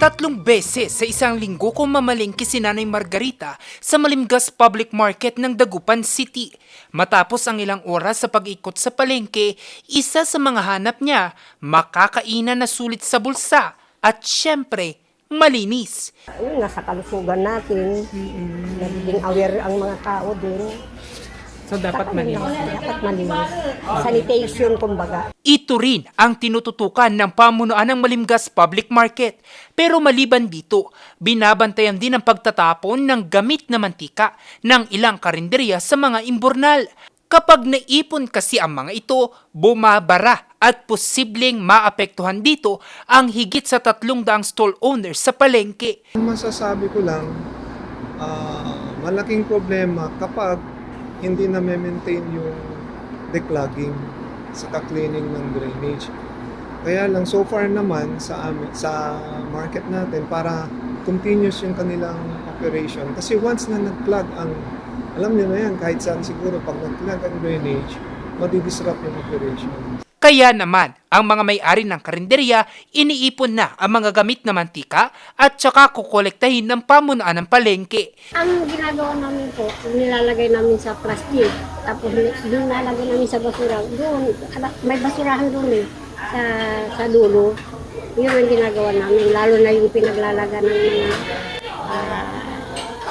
3 beses sa isang linggo kung mamalengke si Nanay Margarita sa Malimgas Public Market ng Dagupan City. Matapos ang ilang oras sa pag-ikot sa palengke, isa sa mga hanap niya, makakainan na sulit sa bulsa at syempre, malinis. Ayun, nasa kalusugan natin, nagiging aware ang mga tao din. So dapat malinis. Dapat malinis. Sanitation, kumbaga. Ito rin ang tinututukan ng pamunuan ng Malimgas Public Market. Pero maliban dito, binabantayan din ang pagtatapon ng gamit na mantika ng ilang karinderya sa mga imburnal. Kapag naipon kasi ang mga ito, bumabara at posibleng maapektuhan dito ang higit sa 300 stall owners sa palengke. Masasabi ko lang, malaking problema kapag hindi na maintain yung declogging sa cleaning ng drainage. Kaya lang so far naman sa market natin para continuous yung kanilang operation. Kasi once na nag-clog ang, alam niyo na yan, kahit saan siguro pag nag-clog ang drainage, madidisrupt yung operation. Kaya naman, ang mga may-ari ng karinderya, iniipon na ang mga gamit na mantika at saka kukolektahin ng pamunuan ng palengke. Ang ginagawa namin po, nilalagay namin sa plastic. Tapos doon nalagay namin sa basura. Doon, may basurahan doon sa dulo. Yun ang ginagawa namin. Lalo na yung pinaglalaga ng mga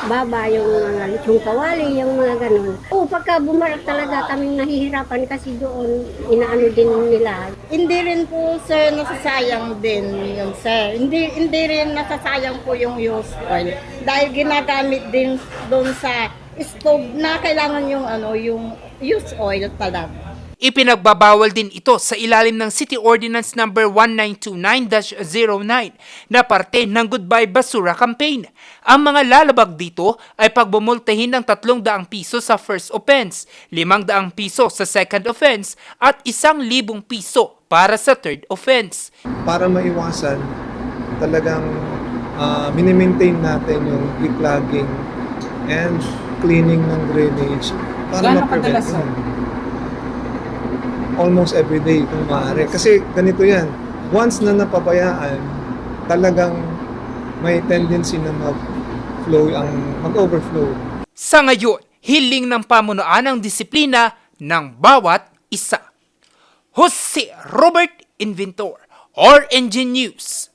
baba, yung mga lechong kawali, yung mga ganun. Pagka bumarak talaga kaming nahihirapan kasi doon, inaano din nila. Hindi rin po, sir, nasasayang din yun, sir. Hindi rin nasasayang po yung used oil. Dahil ginagamit din doon sa stove na kailangan yung used oil talaga. Ipinagbabawal din ito sa ilalim ng City Ordinance No. 1929-09 na parte ng Goodbye Basura Campaign. Ang mga lalabag dito ay pagbumultahin ng 300 piso sa first offense, 500 piso sa second offense at 1,000 piso para sa third offense. Para maiwasan, talagang minimaintain natin yung declogging and cleaning ng drainage para ma-prevent yun. Almost every day kung maaari. Kasi ganito yan, once na napabayaan, talagang may tendency na mag-overflow. Sa ngayon, hiling ng pamunuan ang disiplina ng bawat isa. Jose Robert Inventor, RNG News.